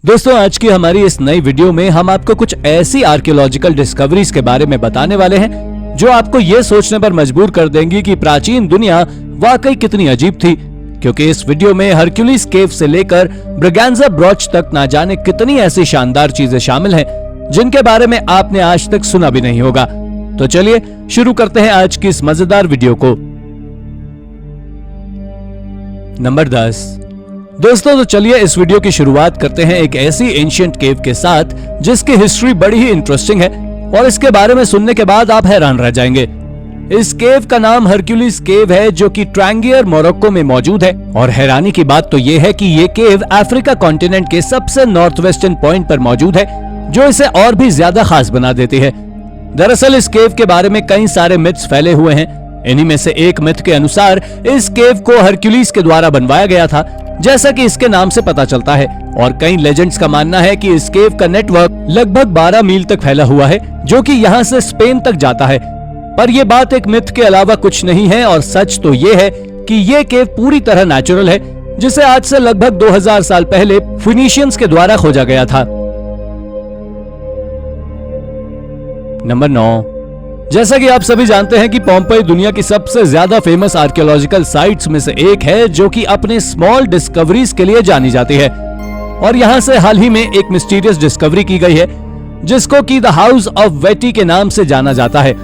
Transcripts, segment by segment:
दोस्तों, आज की हमारी इस नई वीडियो में हम आपको कुछ ऐसी आर्कियोलॉजिकल डिस्कवरीज के बारे में बताने वाले हैं जो आपको ये सोचने पर मजबूर कर देंगी कि प्राचीन दुनिया वाकई कितनी अजीब थी। क्योंकि इस वीडियो में हरक्यूलिस केव से लेकर ब्रगैंजा ब्रोच तक ना जाने कितनी ऐसी शानदार चीजें शामिल हैं जिनके बारे में आपने आज तक सुना भी नहीं होगा। तो चलिए शुरू करते हैं आज की इस मजेदार वीडियो को। नंबर 10। दोस्तों, तो चलिए इस वीडियो की शुरुआत करते हैं एक ऐसी एंशिएंट केव के साथ जिसकी हिस्ट्री बड़ी ही इंटरेस्टिंग है और इसके बारे में सुनने के बाद आप हैरान रह जाएंगे। इस केव का नाम हरक्यूलिस केव है जो कि ट्रांगियर मोरक्को में मौजूद है। और हैरानी की बात तो यह है कि ये केव अफ्रीका कॉन्टिनेंट के सबसे नॉर्थ वेस्टर्न पॉइंट पर मौजूद है, जो इसे और भी ज्यादा खास बना देती है। दरअसल इस केव के बारे में कई सारे मिथ्स फैले हुए हैं। इन्हीं में से एक मिथ के अनुसार इस केव को हरक्यूलिस के द्वारा बनवाया गया था, जैसा कि इसके नाम से पता चलता है। और कई लेजेंड्स का मानना है कि इस केव का नेटवर्क लगभग 12 मील तक फैला हुआ है, जो कि यहाँ से स्पेन तक जाता है। पर यह बात एक मिथ के अलावा कुछ नहीं है और सच तो यह है कि यह केव पूरी तरह नेचुरल है, जिसे आज से लगभग 2000 साल पहले फिनिशियंस के द्वारा खोजा गया था। नंबर 9। जैसा कि आप सभी जानते हैं कि पोम्पई दुनिया की सबसे ज्यादा फेमस आर्कियोलॉजिकल साइट्स में से एक है, जो कि अपने स्मॉल डिस्कवरीज के लिए जानी जाती है। और यहां से हाल ही में एक मिस्टीरियस डिस्कवरी की गई है जिसको कि द हाउस ऑफ वेटी के नाम से जाना जाता है।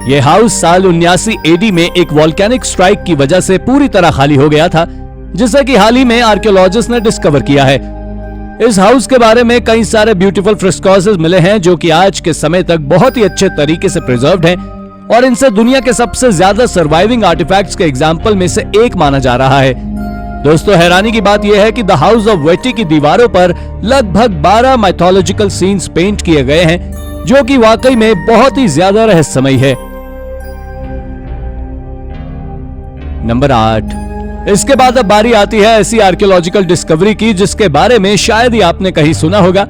यह हाउस साल 79 एडी में एक वॉल्केनिक स्ट्राइक की वजह से पूरी तरह खाली हो गया था, जिसे कि हाल ही में आर्कियोलॉजिस्ट ने डिस्कवर किया है। इस हाउस के बारे में कई सारे ब्यूटीफुल फ्रेस्कोसेस मिले हैं जो कि आज के समय तक बहुत ही अच्छे तरीके से प्रिजर्व्ड हैं और इनसे दुनिया के सबसे ज्यादा सर्वाइविंग आर्टिफैक्ट्स के एग्जाम्पल में से एक माना जा रहा है। दोस्तों, हैरानी की बात यह है कि द हाउस ऑफ वेटी की दीवारों पर लगभग 12 माइथोलॉजिकल सीन्स पेंट किए गए हैं, जो कि वाकई में बहुत ही ज्यादा रहस्यमयी है। नंबर 8। इसके बाद अब बारी आती है ऐसी आर्कियोलॉजिकल डिस्कवरी की जिसके बारे में शायद ही आपने कहीं सुना होगा।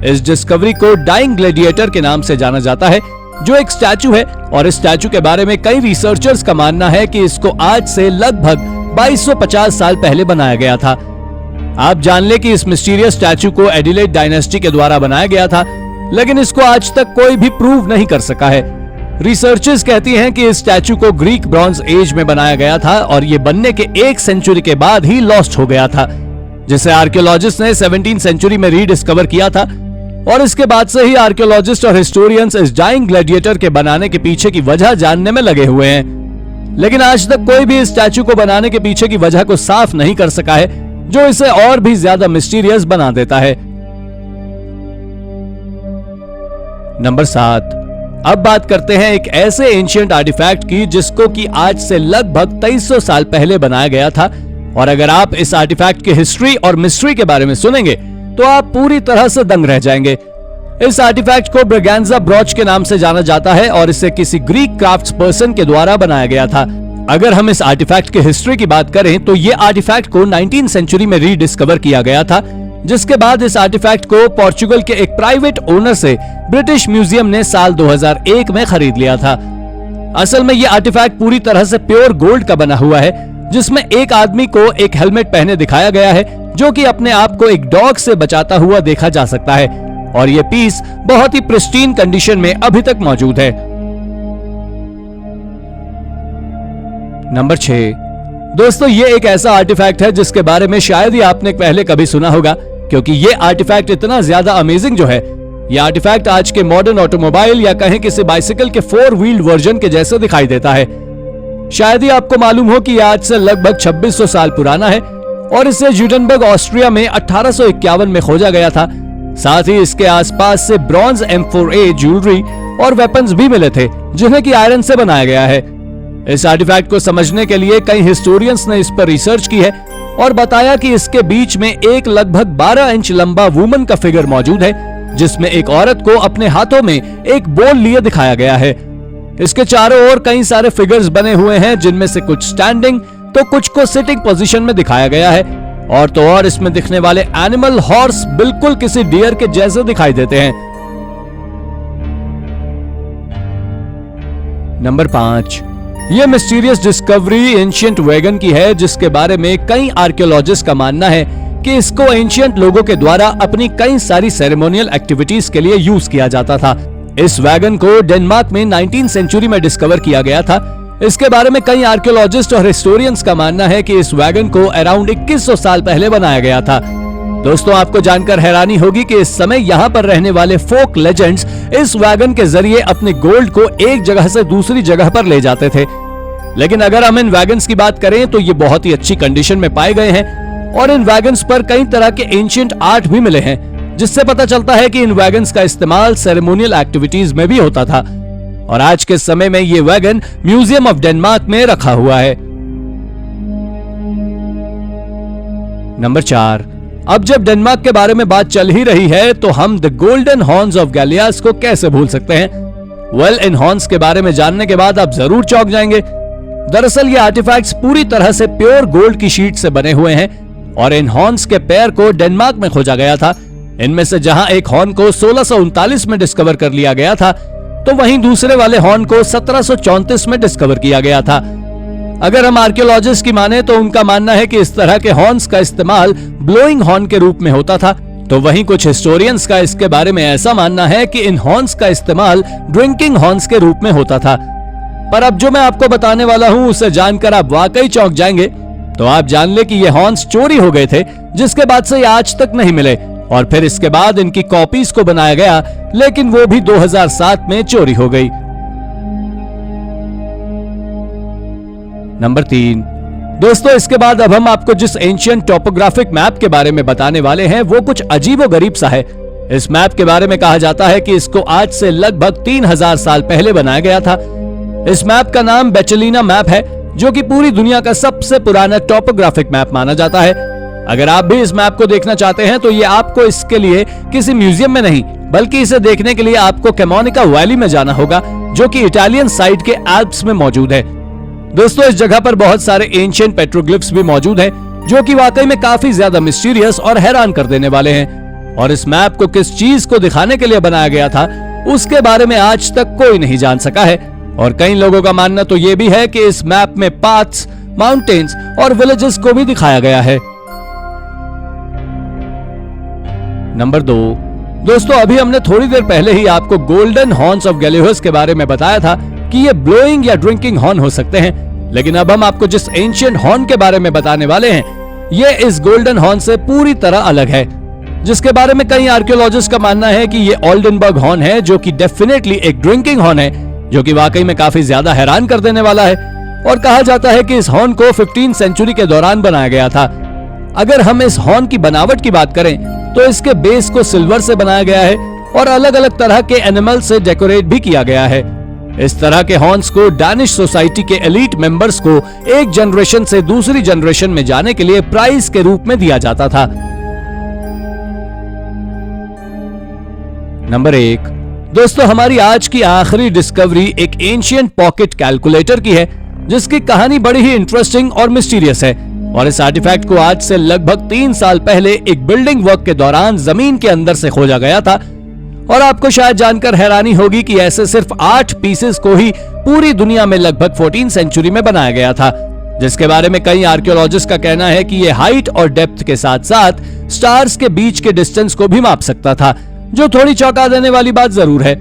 इस डिस्कवरी को डाइंग ग्लैडिएटर के नाम से जाना जाता है, जो एक स्टैचू है। और इस स्टैचू के बारे में कई रिसर्चर्स का मानना है कि इसको आज से लगभग 2250 साल पहले बनाया गया था। आप जान ले कि इस मिस्टीरियस स्टैचू को एडिलेड डायनेस्टी के द्वारा बनाया गया था, लेकिन इसको आज तक कोई भी प्रूव नहीं कर सका है। रिसर्चर्स कहती हैं कि इस स्टैचू को ग्रीक ब्रॉन्ज एज में बनाया गया था और ये बनने के 1 सेंचुरी के बाद ही लॉस्ट हो गया था, जिसे आर्कियोलॉजिस्ट ने 17वीं सेंचुरी में रीडिस्कवर किया था। और इसके बाद से ही आर्कियोलॉजिस्ट और हिस्टोरियंस इस डाइंग ग्लैडिएटर के बनाने के पीछे की वजह जानने में लगे हुए हैं। लेकिन आज तक कोई भी इस स्टैचू को बनाने के पीछे की वजह को साफ नहीं कर सका है, जो इसे और भी ज्यादा मिस्टीरियस बना देता है। नंबर 7। अब बात करते हैं एक ऐसे एंशिएंट आर्टिफैक्ट की जिसको कि आज से लगभग 2300 साल पहले बनाया गया था। और अगर आप इस आर्टिफैक्ट की हिस्ट्री और मिस्ट्री के बारे में सुनेंगे तो आप पूरी तरह से दंग रह जाएंगे। इस आर्टिफैक्ट को ब्रगैंजा ब्रोच के नाम से जाना जाता है और इसे किसी ग्रीक क्राफ्ट्स पर्सन के द्वारा बनाया गया था। अगर हम इस आर्टिफैक्ट की हिस्ट्री की बात करें तो ये आर्टिफैक्ट को 19वीं सेंचुरी में रीडिस्कवर किया गया था, जिसके बाद इस आर्टिफैक्ट को पोर्चुगल के एक प्राइवेट ओनर से ब्रिटिश म्यूजियम ने साल 2001 में खरीद लिया था। असल में यह आर्टिफैक्ट पूरी तरह से प्योर गोल्ड का बना हुआ है, जिसमें एक आदमी को एक हेलमेट पहने दिखाया गया है जो कि अपने आप को एक डॉग से बचाता हुआ देखा जा सकता है। और यह पीस बहुत ही प्रिस्टीन कंडीशन में अभी तक मौजूद है। नंबर 6। दोस्तों, ये एक ऐसा आर्टिफैक्ट है जिसके बारे में शायद ही आपने पहले कभी सुना होगा, क्योंकि ये आर्टिफैक्ट इतना ज्यादा अमेजिंग जो है, ये आर्टिफैक्ट आज के मॉडर्न ऑटोमोबाइल या कहें किसी बाइसिकल के 4 व्हील्ड वर्जन के जैसे दिखाई देता है। शायद ही आपको मालूम हो कि यह आज से लगभग 2600 साल पुराना है और इसे ज्यूटेनबर्ग ऑस्ट्रिया में 1851 में खोजा गया था। साथ ही इसके आसपास से ब्रॉन्ज M4A ज्वेलरी और वेपन्स भी मिले थे, जिन्हें कि आयरन से बनाया गया है। इस आर्टिफैक्ट को समझने के लिए कई हिस्टोरियंस ने इस पर रिसर्च की है और बताया कि इसके बीच में एक लगभग 12 इंच लंबा वुमन का फिगर मौजूद है, जिसमें एक औरत को अपने हाथों में एक बोल लिए दिखाया गया है। इसके चारों ओर कई सारे फिगर्स बने हुए हैं, जिनमें से कुछ स्टैंडिंग तो कुछ को सिटिंग पोजीशन में दिखाया गया है। और तो और इसमें दिखने वाले एनिमल हॉर्स बिल्कुल किसी डियर के जैसे दिखाई देते हैं। नंबर 5। यह मिस्टीरियस डिस्कवरी एंशिएंट वैगन की है, जिसके बारे में कई आर्कियोलॉजिस्ट का मानना है कि इसको एंशियंट लोगों के द्वारा अपनी कई सारी सेरेमोनियल एक्टिविटीज के लिए यूज किया जाता था। इस वैगन को डेनमार्क में 19वीं सेंचुरी में डिस्कवर किया गया था। इसके बारे में कई आर्कियोलॉजिस्ट और हिस्टोरियंस का मानना है कि इस वैगन को अराउंड 2100 साल पहले बनाया गया था। दोस्तों, आपको जानकर हैरानी होगी कि इस समय यहाँ पर रहने वाले फोक लेजेंड्स इस वैगन के जरिए अपने गोल्ड को एक जगह से दूसरी जगह पर ले जाते थे। लेकिन अगर हम इन वैगन्स की बात करें तो ये बहुत ही अच्छी कंडीशन में पाए गए हैं और इन वैगन्स पर कई तरह के एंशिएंट आर्ट भी मिले हैं, जिससे पता चलता है कि इन वैगन्स का इस्तेमाल सेरेमोनियल एक्टिविटीज में भी होता था। और आज के समय में ये वैगन म्यूजियम ऑफ डेनमार्क में रखा हुआ है। नंबर 4। अब जब डेनमार्क के बारे में बात चल ही रही है तो हम द गोल्डन हॉर्न्स ऑफ गैलियास को कैसे भूल सकते हैं। वेल, इन हॉर्न्स के बारे में जानने के बाद आप जरूर चौंक जाएंगे। दरअसल ये आर्टिफैक्ट्स पूरी तरह से प्योर गोल्ड की शीट से बने हुए हैं और इन हॉर्न्स के पैर को डेनमार्क में खोजा गया था। इनमें से जहां एक हॉर्न को 1639 में डिस्कवर कर लिया गया था, तो वहीं दूसरे वाले हॉर्न को 1734 में डिस्कवर किया गया था। अगर हम आर्कियोलॉजिस्ट की माने तो उनका मानना है कि इस तरह के हॉर्न्स का इस्तेमाल ब्लोइंग हॉर्न के रूप में होता था, तो वहीं कुछ हिस्टोरियंस का इसके बारे में ऐसा मानना है कि इन हॉर्न्स का इस्तेमाल ड्रिंकिंग हॉर्न्स के रूप में होता था। पर अब जो मैं आपको बताने वाला हूं उसे जानकर आप वाकई चौंक जाएंगे। तो आप जान ले कि ये हॉर्न्स चोरी हो गए थे, जिसके बाद से ये आज तक नहीं मिले और फिर इसके बाद इनकी कॉपीज को बनाया गया, लेकिन वो भी 2007 में चोरी हो गई। नंबर 3। दोस्तों, इसके बाद अब हम आपको जिस एंशिएंट टोपोग्राफिक मैप के बारे में बताने वाले हैं वो कुछ अजीबोगरीब सा है। इस मैप के बारे में कहा जाता है कि इसको आज से लगभग 3000 साल पहले बनाया गया था। इस मैप का नाम बेचलिना मैप है, जो कि पूरी दुनिया का सबसे पुराना टोपोग्राफिक मैप माना जाता है। अगर आप भी इस मैप को देखना चाहते हैं तो ये आपको इसके लिए किसी म्यूजियम में नहीं, बल्कि इसे देखने के लिए आपको कैमोनिका वैली में जाना होगा, जो कि इटालियन साइड के एल्प्स में मौजूद है। दोस्तों, इस जगह पर बहुत सारे एंशिएंट पेट्रोग्लिफ्स भी मौजूद हैं, जो कि वाकई में काफी ज्यादा मिस्टीरियस और हैरान कर देने वाले हैं। और इस मैप को किस चीज को दिखाने के लिए बनाया गया था, उसके बारे में आज तक कोई नहीं जान सका है। और कई लोगों का मानना तो ये भी है कि इस मैप में पाथ्स, माउंटेन्स और विलेजेस को भी दिखाया गया है। नंबर 2। दोस्तों, अभी हमने थोड़ी देर पहले ही आपको गोल्डन हॉर्न्स ऑफ गैलियास के बारे में बताया था कि ये ब्लोइंग या ड्रिंकिंग हॉर्न हो सकते हैं, लेकिन अब हम आपको जिस एंशिएंट हॉर्न के बारे में बताने वाले हैं, ये इस गोल्डन हॉर्न से पूरी तरह अलग है, जिसके बारे में कई आर्कियोलॉजिस्ट का मानना है कि ये ओल्डनबर्ग हॉर्न है, जो कि डेफिनेटली एक ड्रिंकिंग हॉर्न है, जो कि वाकई में काफी ज्यादा हैरान कर देने वाला है। और कहा जाता है कि इस हॉर्न को 15वीं सेंचुरी के दौरान बनाया गया था। अगर हम इस हॉर्न की बनावट की बात करें तो इसके बेस को सिल्वर से बनाया गया है और अलग अलग तरह के एनिमल से डेकोरेट भी किया गया है। इस तरह के हॉर्न्स को डैनिश सोसाइटी के एलीट मेंबर्स को एक जनरेशन से दूसरी जनरेशन में जाने के लिए प्राइज के रूप में दिया जाता था। नंबर 1। दोस्तों, हमारी आज की आखिरी डिस्कवरी एक एंशिएंट पॉकेट कैलकुलेटर की है, जिसकी कहानी बड़ी ही इंटरेस्टिंग और मिस्टीरियस है। और इस आर्टिफैक्ट को आज से लगभग 3 साल पहले एक बिल्डिंग वर्क के दौरान जमीन के अंदर से खोजा गया था। और आपको शायद जानकर हैरानी होगी कि ऐसे सिर्फ 8 पीसेस को ही पूरी दुनिया में लगभग 14वीं सेंचुरी में बनाया गया था, जिसके बारे में कई आर्कियोलॉजिस्ट का कहना है कि यह हाइट और डेप्थ के साथ साथ स्टार्स के बीच के डिस्टेंस को भी माप सकता था, जो थोड़ी चौंका देने वाली बात जरूर है।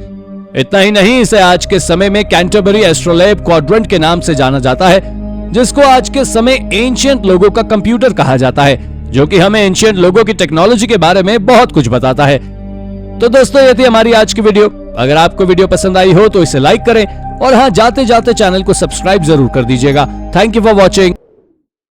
इतना ही नहीं, इसे आज के समय में कैंटरबरी एस्ट्रोलैब क्वाड्रेंट के नाम से जाना जाता है, जिसको आज के समय एंशिएंट लोगों का कंप्यूटर कहा जाता है, जो कि हमें एंशिएंट लोगों की टेक्नोलॉजी के बारे में बहुत कुछ बताता है। तो दोस्तों, ये थी हमारी आज की वीडियो। अगर आपको वीडियो पसंद आई हो तो इसे लाइक करें और हाँ, जाते जाते चैनल को सब्सक्राइब जरूर कर दीजिएगा। Thank you for watching.